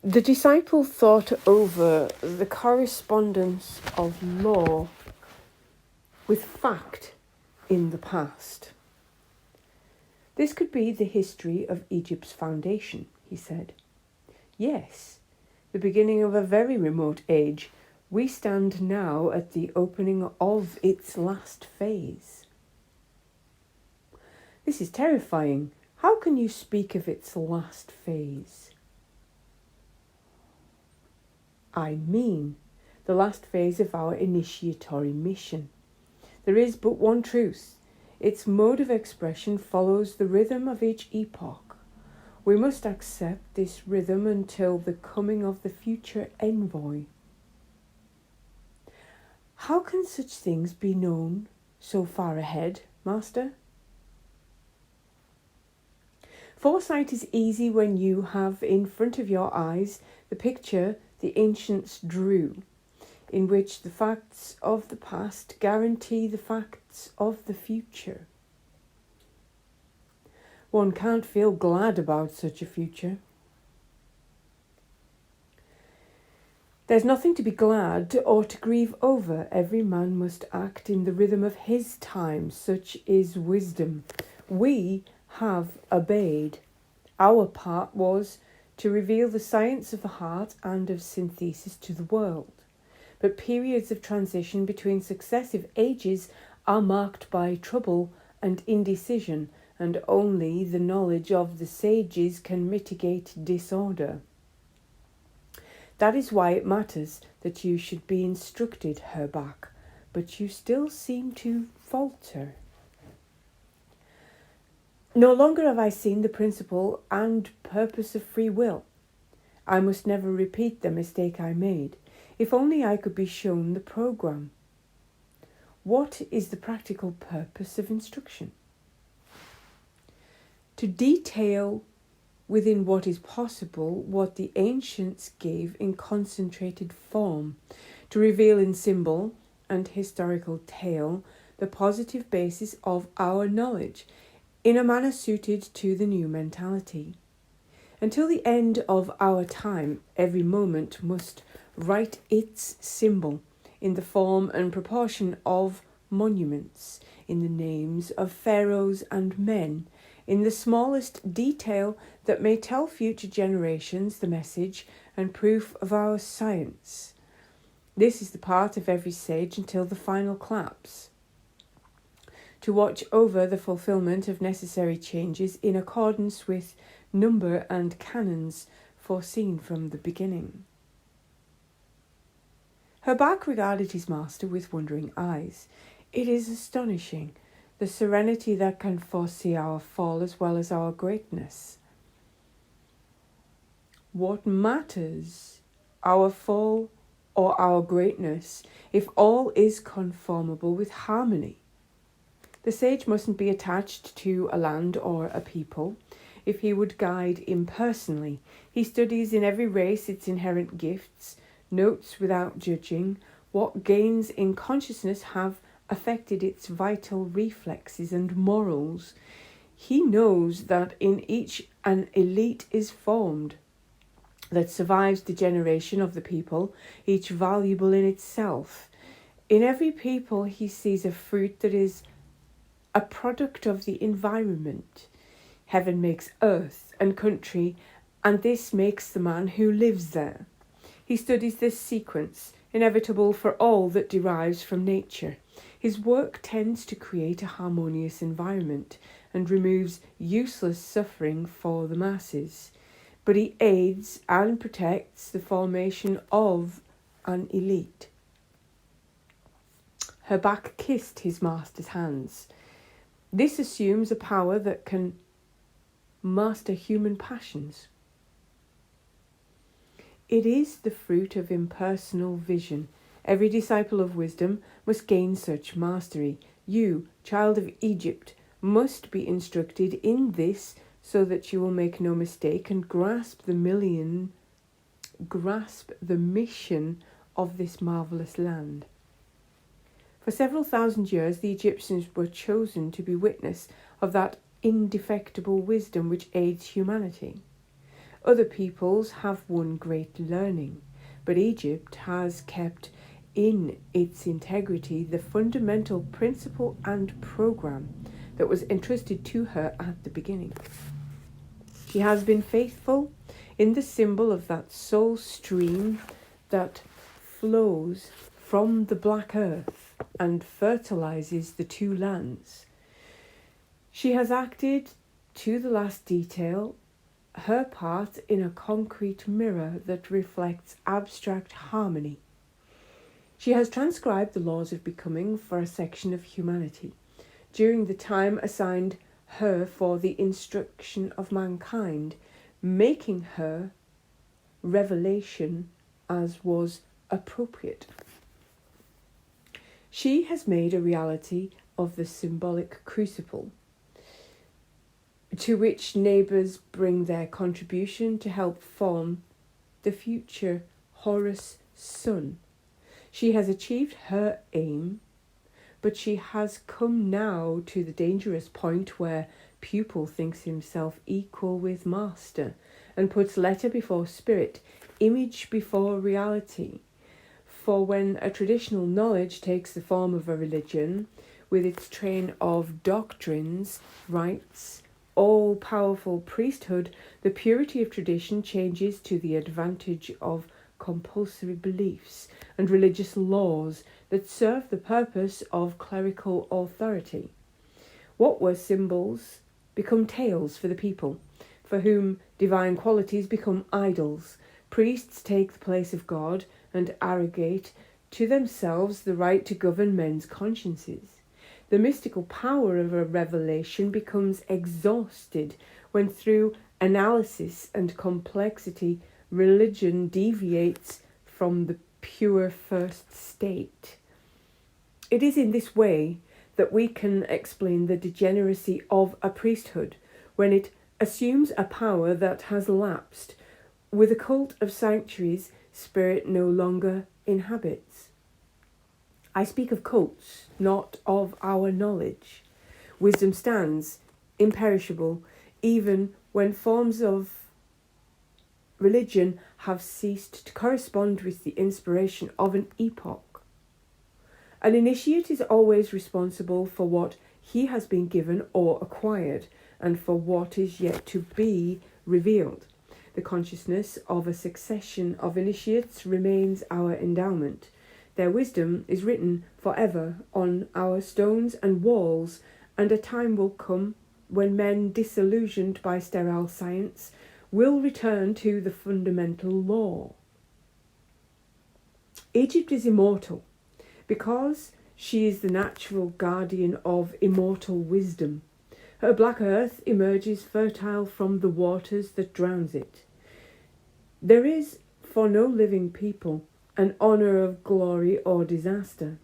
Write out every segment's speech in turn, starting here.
The disciple thought over the correspondence of law with fact in the past. This could be the history of Egypt's foundation, he said. Yes, the beginning of a very remote age. We stand now at the opening of its last phase. This is terrifying. How can you speak of its last phase? I mean, the last phase of our initiatory mission. There is but one truth. Its mode of expression follows the rhythm of each epoch. We must accept this rhythm until the coming of the future envoy. How can such things be known so far ahead, Master? Foresight is easy when you have in front of your eyes the picture the ancients drew, in which the facts of the past guarantee the facts of the future. One can't feel glad about such a future. There's nothing to be glad or to grieve over. Every man must act in the rhythm of his time. Such is wisdom. We have obeyed. Our part was to reveal the science of the heart and of synthesis to the world. But periods of transition between successive ages are marked by trouble and indecision, and only the knowledge of the sages can mitigate disorder. That is why it matters that you should be instructed, Her Bak, but you still seem to falter. No longer have I seen the principle and purpose of free will. I must never repeat the mistake I made. If only I could be shown the program. What is the practical purpose of instruction? To detail within what is possible what the ancients gave in concentrated form, to reveal in symbol and historical tale the positive basis of our knowledge in a manner suited to the new mentality. Until the end of our time, every moment must write its symbol in the form and proportion of monuments, in the names of pharaohs and men, in the smallest detail that may tell future generations the message and proof of our science. This is the part of every sage until the final claps. To watch over the fulfillment of necessary changes in accordance with number and canons foreseen from the beginning. Her Bak regarded his master with wondering eyes. It is astonishing, the serenity that can foresee our fall as well as our greatness. What matters, our fall or our greatness, if all is conformable with harmony? The sage mustn't be attached to a land or a people. If he would guide impersonally, he studies in every race its inherent gifts, notes without judging what gains in consciousness have affected its vital reflexes and morals. He knows that in each an elite is formed that survives the generation of the people, each valuable in itself. In every people he sees a fruit that is a product of the environment. Heaven makes earth and country, and this makes the man who lives there. He studies this sequence, inevitable for all that derives from nature. His work tends to create a harmonious environment and removes useless suffering for the masses. But he aids and protects the formation of an elite. Her Bak kissed his master's hands. This assumes a power that can master human passions. It is the fruit of impersonal vision. Every disciple of wisdom must gain such mastery. You, child of Egypt, must be instructed in this so that you will make no mistake and grasp the mission of this marvelous land. For several thousand years, the Egyptians were chosen to be witness of that indefectible wisdom which aids humanity. Other peoples have won great learning, but Egypt has kept in its integrity the fundamental principle and program that was entrusted to her at the beginning. She has been faithful in the symbol of that soul stream that flows from the black earth and fertilizes the two lands. She has acted to the last detail her part in a concrete mirror that reflects abstract harmony. She has transcribed the laws of becoming for a section of humanity during the time assigned her for the instruction of mankind, making her revelation as was appropriate. She has made a reality of the symbolic crucible, to which neighbours bring their contribution to help form the future Horus sun. She has achieved her aim, but she has come now to the dangerous point where pupil thinks himself equal with master and puts letter before spirit, image before reality. For when a traditional knowledge takes the form of a religion, with its train of doctrines, rites, all-powerful priesthood, the purity of tradition changes to the advantage of compulsory beliefs and religious laws that serve the purpose of clerical authority. What were symbols become tales for the people, for whom divine qualities become idols. Priests take the place of God and arrogate to themselves the right to govern men's consciences. The mystical power of a revelation becomes exhausted when, through analysis and complexity, religion deviates from the pure first state. It is in this way that we can explain the degeneracy of a priesthood when it assumes a power that has lapsed. With a cult of sanctuaries, spirit no longer inhabits. I speak of cults, not of our knowledge. Wisdom stands imperishable, even when forms of religion have ceased to correspond with the inspiration of an epoch. An initiate is always responsible for what he has been given or acquired, and for what is yet to be revealed. The consciousness of a succession of initiates remains our endowment. Their wisdom is written forever on our stones and walls, and a time will come when men, disillusioned by sterile science, will return to the fundamental law. Egypt is immortal because she is the natural guardian of immortal wisdom. Her black earth emerges fertile from the waters that drowns it. There is, for no living people, an honour of glory or disaster.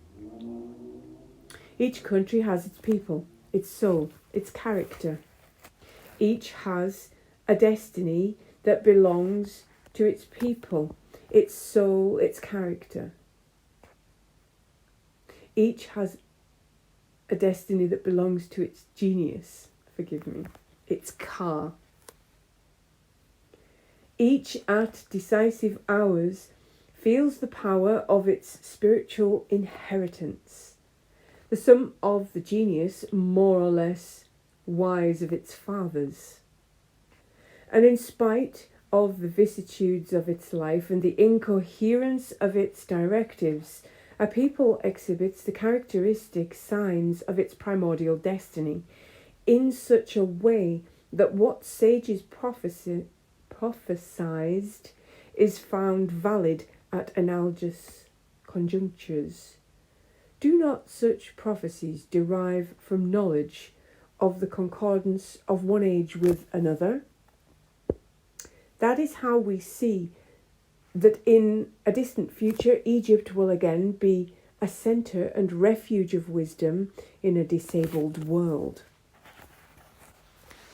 Each country has its people, its soul, its character. Each has a destiny that belongs to its people, its soul, its character. Each has a destiny that belongs to its genius, its car. Each at decisive hours feels the power of its spiritual inheritance, the sum of the genius more or less wise of its fathers. And in spite of the vicissitudes of its life and the incoherence of its directives, a people exhibits the characteristic signs of its primordial destiny in such a way that what sages prophesied is found valid at analogous conjunctures. Do not such prophecies derive from knowledge of the concordance of one age with another? That is how we see that in a distant future, Egypt will again be a centre and refuge of wisdom in a disabled world.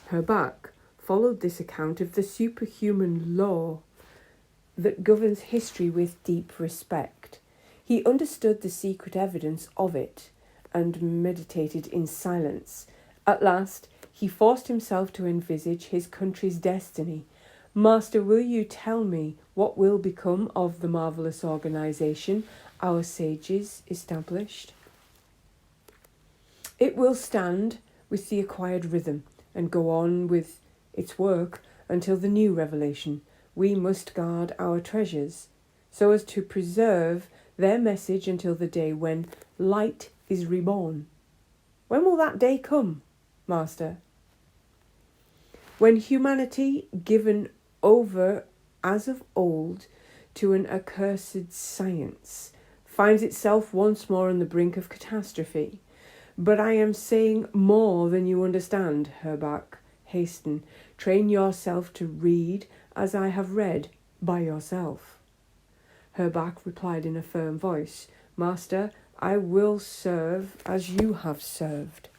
Her Bak followed this account of the superhuman law that governs history with deep respect. He understood the secret evidence of it and meditated in silence. At last, he forced himself to envisage his country's destiny, Master, will you tell me what will become of the marvellous organisation our sages established? It will stand with the acquired rhythm and go on with its work until the new revelation. We must guard our treasures so as to preserve their message until the day when light is reborn. When will that day come, Master? When humanity, given over as of old to an accursed science, finds itself once more on the brink of catastrophe. But I am saying more than you understand, Her Bak. Hasten, train yourself to read as I have read by yourself. Her Bak replied in a firm voice, Master, I will serve as you have served.